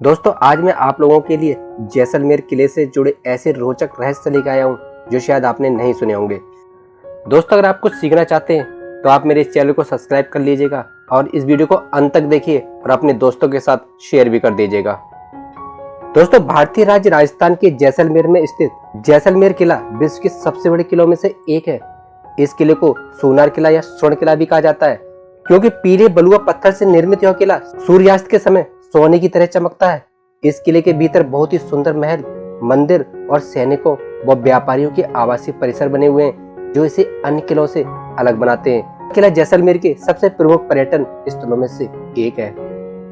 दोस्तों आज मैं आप लोगों के लिए जैसलमेर किले से जुड़े ऐसे रोचक रहस्य लेकर आया हूँ जो शायद आपने नहीं सुने होंगे। दोस्तों अगर आप कुछ सीखना चाहते हैं तो आप मेरे इस चैनल को सब्सक्राइब कर लीजिएगा और इस वीडियो को अंत तक देखिए और अपने दोस्तों के साथ शेयर भी कर दीजिएगा। दोस्तों भारतीय राज्य राजस्थान के जैसलमेर में स्थित जैसलमेर किला विश्व के सबसे बड़े किलों में से एक है। इस किले को सोनार किला या स्वर्ण किला भी कहा जाता है क्योंकि पीले बलुआ पत्थर से निर्मित यह किला सूर्यास्त के समय सोने की तरह चमकता है। इस किले के भीतर बहुत ही सुंदर महल, मंदिर और सैनिकों व व्यापारियों के आवासीय परिसर बने हुए हैं जो इसे अन्य किलों से अलग बनाते हैं। किला जैसलमेर के सबसे प्रमुख पर्यटन स्थलों में से एक है।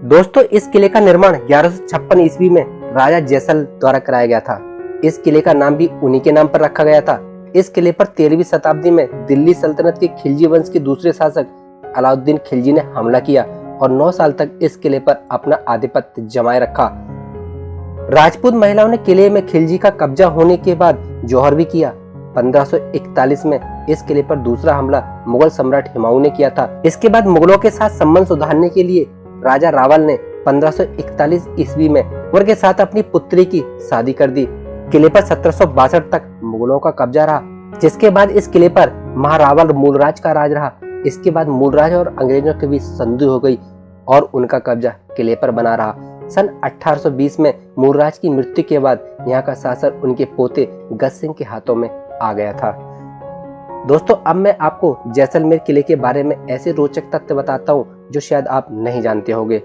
दोस्तों इस किले का निर्माण 1156 ईस्वी में राजा जैसल द्वारा कराया गया था। इस किले का नाम भी उन्हीं के नाम पर रखा गया था। इस किले पर 13वीं शताब्दी में दिल्ली सल्तनत के खिलजी वंश के दूसरे शासक अलाउद्दीन खिलजी ने हमला किया और 9 साल तक इस किले पर अपना आधिपत्य जमाए रखा। राजपूत महिलाओं ने किले में खिलजी का कब्जा होने के बाद जौहर भी किया। 1541 में इस किले पर दूसरा हमला मुगल सम्राट हुमायूं ने किया था। इसके बाद मुगलों के साथ संबंध सुधारने के लिए राजा रावल ने 1541 ईस्वी में अकबर के साथ अपनी पुत्री की शादी कर दी। किले पर 1762 तक मुगलों का कब्जा रहा, जिसके बाद इस किले पर महारावल मूलराज का राज रहा। इसके बाद मूलराज और अंग्रेजों के बीच संधि हो गई और उनका कब्जा किले पर बना रहा। सन 1820 में मूलराज की मृत्यु के बाद यहाँ का शासन उनके पोते गज सिंह के हाथों में आ गया था। दोस्तों अब मैं आपको जैसलमेर किले के बारे में ऐसे रोचक तथ्य बताता हूँ जो शायद आप नहीं जानते होंगे।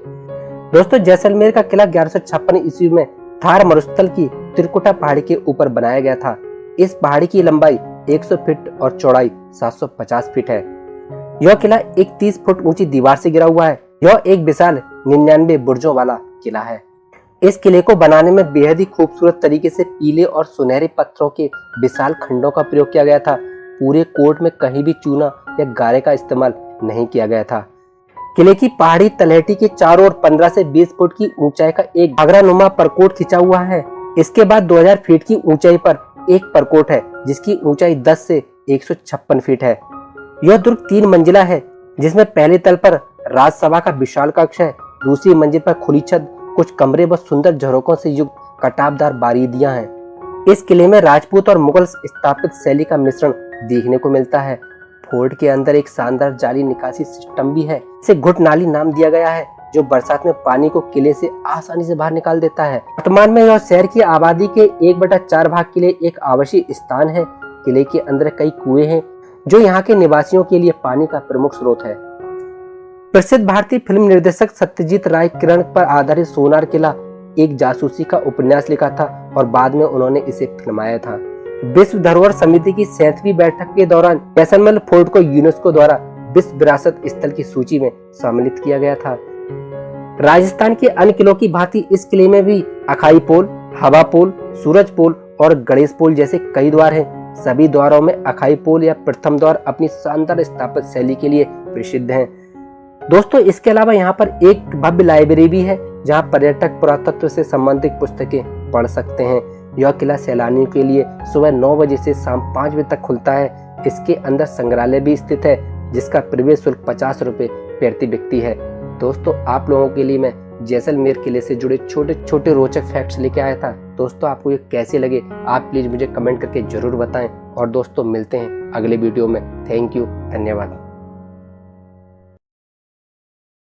दोस्तों जैसलमेर का किला 1156 ईस्वी में थार मरुस्थल की त्रिकुटा पहाड़ी के ऊपर बनाया गया था। इस पहाड़ी की लंबाई 100 फीट और चौड़ाई 750 फीट है। यह किला एक 30 फुट ऊंची दीवार से घिरा हुआ है। यह एक विशाल 99 बुर्जों वाला किला है। इस किले को बनाने में बेहद ही खूबसूरत तरीके से पीले और सुनहरे पत्थरों के विशाल खंडों का प्रयोग किया गया था। पूरे कोट में कहीं भी चूना या गारे का इस्तेमाल नहीं किया गया था। किले की पहाड़ी तलहटी के चारों ओर 15 से 20 फुट की ऊंचाई का एक घाघरानुमा परकोट खिंचा हुआ है। इसके बाद 2000 फीट की ऊंचाई पर एक परकोट है जिसकी ऊंचाई 10 से 156 फीट है। यह दुर्ग 3 मंजिला है जिसमें पहले तल पर राजसभा का विशाल कक्ष है, दूसरी मंजिल पर खुली छत, कुछ कमरे व सुंदर झरोकों से युक्त कटावदार बारीदियां हैं। इस किले में राजपूत और मुगल स्थापित शैली का मिश्रण देखने को मिलता है। फोर्ट के अंदर एक शानदार जाली निकासी सिस्टम भी है। इसे घुट नाली नाम दिया गया है जो बरसात में पानी को किले से आसानी से बाहर निकाल देता है। वर्तमान में यह शहर की आबादी के 1/4 भाग के लिए एक आवासीय स्थान है। किले के अंदर कई कुएं हैं जो यहाँ के निवासियों के लिए पानी का प्रमुख स्रोत है। प्रसिद्ध भारतीय फिल्म निर्देशक सत्यजीत राय किरण पर आधारित सोनार किला एक जासूसी का उपन्यास लिखा था और बाद में उन्होंने इसे फिल्माया था। विश्व धरोहर समिति की 7वीं बैठक के दौरान जैसलमेर फोर्ट को यूनेस्को द्वारा विश्व विरासत स्थल की सूची में सम्मिलित किया गया था। राजस्थान के अन्य किलों की भांति इस किले में भी अखाई पोल, हवा पोल, सूरज पोल और गणेश पोल जैसे कई द्वार हैं। सभी द्वारों में अखाई पोल या प्रथम द्वार अपनी शानदार स्थापत्य शैली के लिए प्रसिद्ध हैं। दोस्तों इसके अलावा यहाँ पर एक भव्य लाइब्रेरी भी है जहाँ पर्यटक पुरातत्व से संबंधित पुस्तकें पढ़ सकते हैं। यह किला सैलानियों के लिए सुबह 9 बजे से शाम 5 बजे तक खुलता है। इसके अंदर संग्रहालय भी स्थित है जिसका प्रवेश शुल्क 50 रुपए प्रति व्यक्ति है। दोस्तों आप लोगों के लिए मैं जैसलमेर किले से जुड़े छोटे छोटे रोचक फैक्ट्स लेके आया था। दोस्तों आपको ये कैसे लगे आप प्लीज मुझे कमेंट करके जरूर बताएं और दोस्तों मिलते हैं अगले वीडियो में। थैंक यू, धन्यवाद।